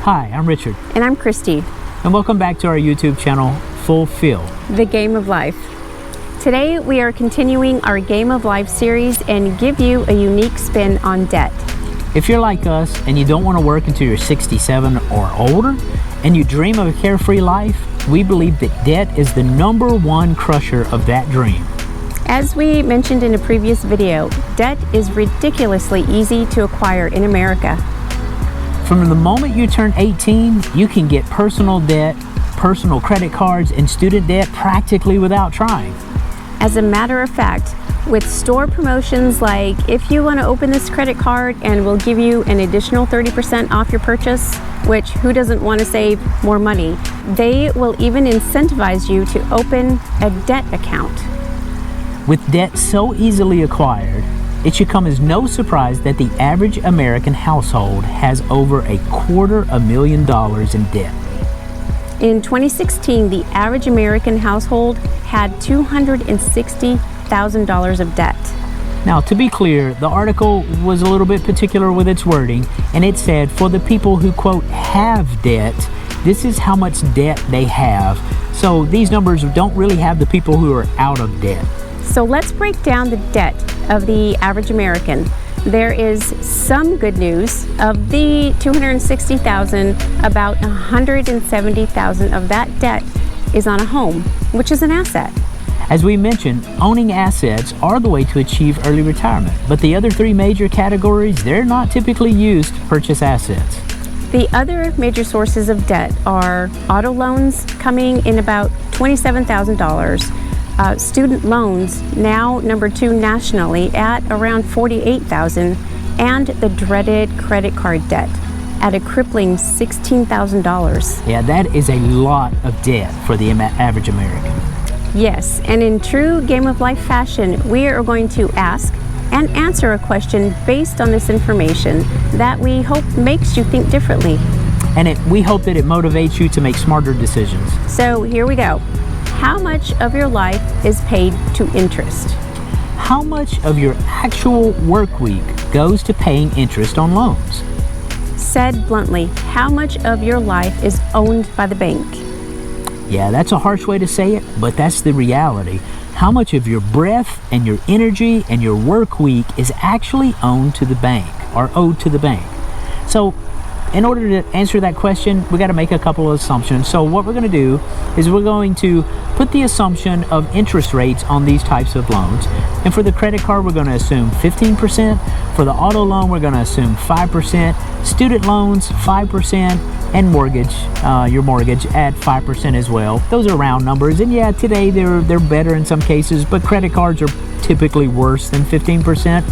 Hi, I'm Richard. And I'm Christy. And welcome back to our YouTube channel, Fulfill. The Game of Life. Today we are continuing our Game of Life series and give you a unique spin on debt. If you're like us and you don't want to work until you're 67 or older, and you dream of a carefree life, we believe that debt is the #1 crusher of that dream. As we mentioned in a previous video, debt is ridiculously easy to acquire in America. From the moment you turn 18, you can get personal debt, personal credit cards, and student debt practically without trying. As a matter of fact, with store promotions like if you want to open this credit card and we'll give you an additional 30% off your purchase, which who doesn't want to save more money, they will even incentivize you to open a debt account. With debt so easily acquired, it should come as no surprise that the average American household has over $250,000 in debt. In 2016, the average American household had $260,000 of debt. Now, to be clear, the article was a little bit particular with its wording, and it said, for the people who, quote, have debt, this is how much debt they have. So these numbers don't really have the people who are out of debt. So let's break down the debt of the average American. There is some good news. Of the $260,000, about $170,000 of that debt is on a home, which is an asset. As we mentioned, owning assets are the way to achieve early retirement, but the other three major categories, they're not typically used to purchase assets. The other major sources of debt are auto loans, coming in about $27,000. Student loans, now #2 nationally at around $48,000, and the dreaded credit card debt at a crippling $16,000. Yeah, that is a lot of debt for the average American. Yes, and in true Game of Life fashion, we are going to ask and answer a question based on this information that we hope makes you think differently. And we hope that it motivates you to make smarter decisions. So here we go. How much of your life is paid to interest? How much of your actual work week goes to paying interest on loans? Said bluntly, how much of your life is owned by the bank? Yeah, that's a harsh way to say it, but that's the reality. How much of your breath and your energy and your work week is actually owned to the bank or owed to the bank? So, in order to answer that question, we got to make a couple of assumptions. So what we're going to do is we're going to put the assumption of interest rates on these types of loans. And for the credit card, we're going to assume 15%. For the auto loan, we're going to assume 5%. Student loans, 5%. And mortgage, your mortgage at 5% as well. Those are round numbers. And yeah, today they're better in some cases, but credit cards are typically worse than 15%.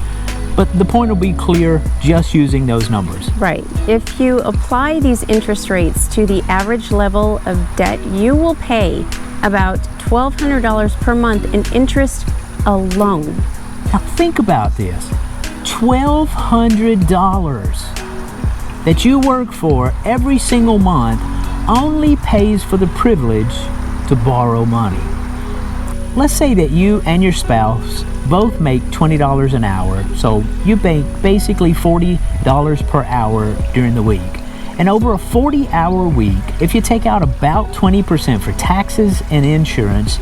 But the point will be clear just using those numbers. Right. If you apply these interest rates to the average level of debt, you will pay about $1,200 per month in interest alone. Now think about this. $1,200 that you work for every single month only pays for the privilege to borrow money. Let's say that you and your spouse both make $20 an hour, so you make basically $40 per hour during the week. And over a 40-hour week, if you take out about 20% for taxes and insurance,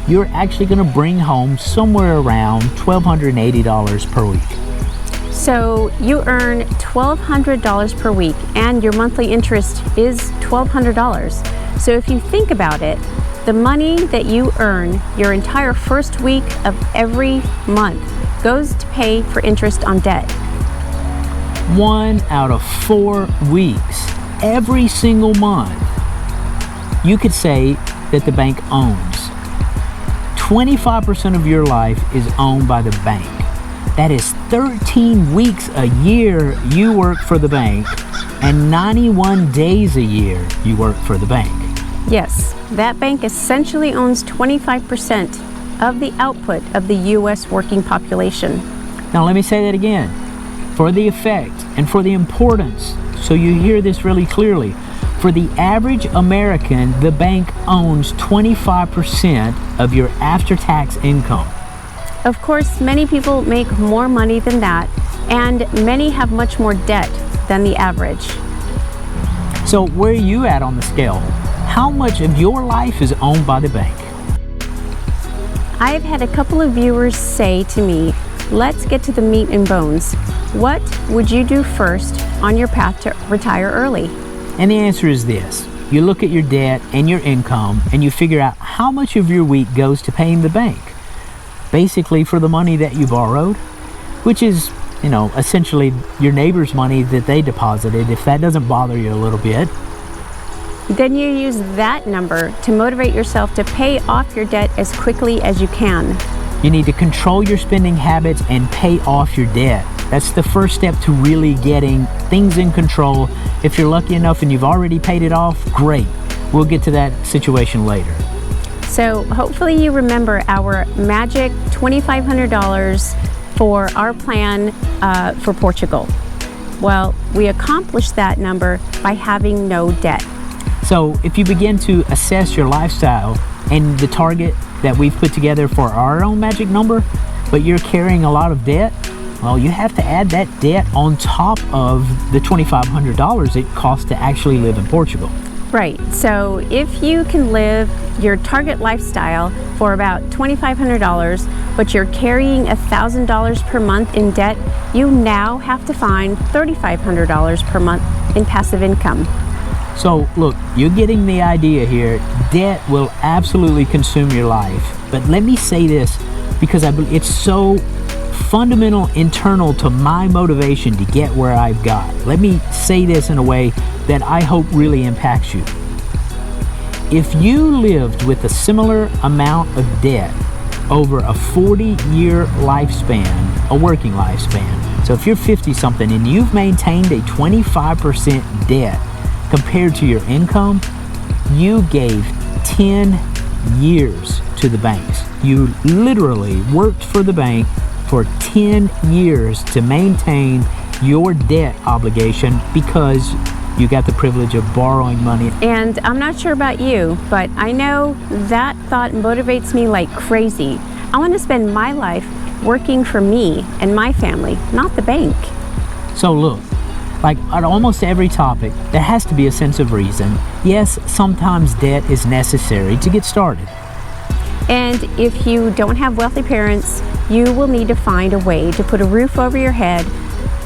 you're actually going to bring home somewhere around $1,280 per week. So you earn $1,200 per week, and your monthly interest is $1,200. So if you think about it, the money that you earn your entire first week of every month goes to pay for interest on debt. 1 out of 4 weeks, every single month, you could say that the bank owns. 25% of your life is owned by the bank. That is 13 weeks a year you work for the bank, and 91 days a year you work for the bank. Yes, that bank essentially owns 25% of the output of the U.S. working population. Now let me say that again. For the effect and for the importance, so you hear this really clearly, for the average American, the bank owns 25% of your after-tax income. Of course, many people make more money than that, and many have much more debt than the average. So where are you at on the scale? How much of your life is owned by the bank? I've had a couple of viewers say to me, let's get to the meat and bones. What would you do first on your path to retire early? And the answer is this. You look at your debt and your income and you figure out how much of your week goes to paying the bank. Basically for the money that you borrowed, which is, essentially your neighbor's money that they deposited, if that doesn't bother you a little bit. Then you use that number to motivate yourself to pay off your debt as quickly as you can. You need to control your spending habits and pay off your debt. That's the first step to really getting things in control. If you're lucky enough and you've already paid it off, great. We'll get to that situation later. So hopefully you remember our magic $2,500 for our plan for Portugal. Well, we accomplished that number by having no debt. So if you begin to assess your lifestyle and the target that we've put together for our own magic number, but you're carrying a lot of debt, well, you have to add that debt on top of the $2,500 it costs to actually live in Portugal. Right, so if you can live your target lifestyle for about $2,500, but you're carrying $1,000 per month in debt, you now have to find $3,500 per month in passive income. So look, you're getting the idea here. Debt will absolutely consume your life. But let me say this, because I believe it's so fundamental internal to my motivation to get where I've got. Let me say this in a way that I hope really impacts you. If you lived with a similar amount of debt over a 40-year lifespan, a working lifespan, so if you're 50-something and you've maintained a 25% debt compared to your income, you gave 10 years to the banks. You literally worked for the bank for 10 years to maintain your debt obligation because you got the privilege of borrowing money. And I'm not sure about you, but I know that thought motivates me like crazy. I want to spend my life working for me and my family, not the bank. So look, like on almost every topic, there has to be a sense of reason. Yes, sometimes debt is necessary to get started. And if you don't have wealthy parents, you will need to find a way to put a roof over your head,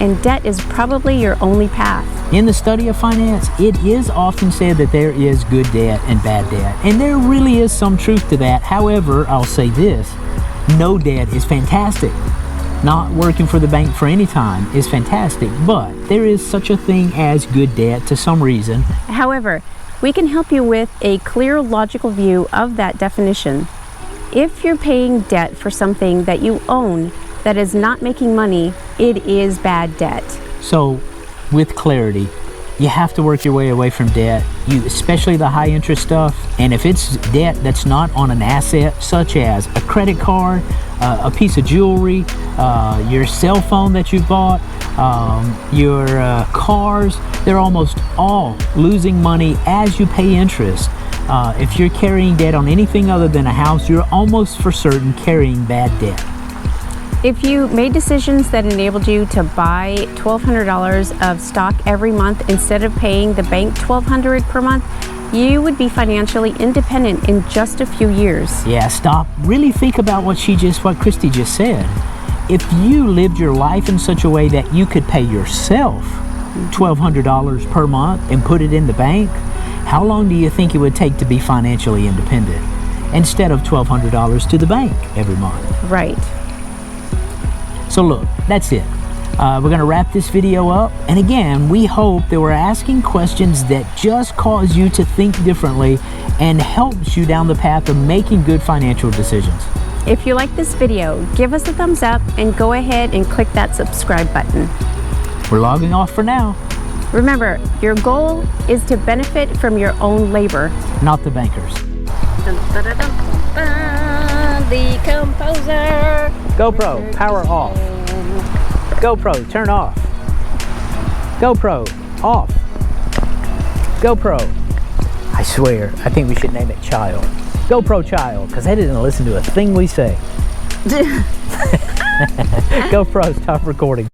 and debt is probably your only path. In the study of finance, it is often said that there is good debt and bad debt, and there really is some truth to that. However, I'll say this, no debt is fantastic. Not working for the bank for any time is fantastic, but there is such a thing as good debt to some reason. However, we can help you with a clear, logical view of that definition. If you're paying debt for something that you own that is not making money, it is bad debt. So, with clarity, you have to work your way away from debt, especially the high interest stuff. And if it's debt that's not on an asset, such as a credit card, a piece of jewelry, your cell phone that you bought, your cars, they're almost all losing money as you pay interest. If you're carrying debt on anything other than a house, you're almost for certain carrying bad debt. If you made decisions that enabled you to buy $1,200 of stock every month instead of paying the bank $1,200 per month, you would be financially independent in just a few years. Yeah, stop. Really think about what Christy just said. If you lived your life in such a way that you could pay yourself $1,200 per month and put it in the bank, how long do you think it would take to be financially independent instead of $1,200 to the bank every month? Right. So look, that's it. We're going to wrap this video up. And again, we hope that we're asking questions that just cause you to think differently and helps you down the path of making good financial decisions. If you like this video, give us a thumbs up and go ahead and click that subscribe button. We're logging off for now. Remember, your goal is to benefit from your own labor, not the bankers. The composer. GoPro, power off. GoPro, turn off. GoPro, off. GoPro. I swear, I think we should name it Child. GoPro Child, because they didn't listen to a thing we say. GoPro, stop recording.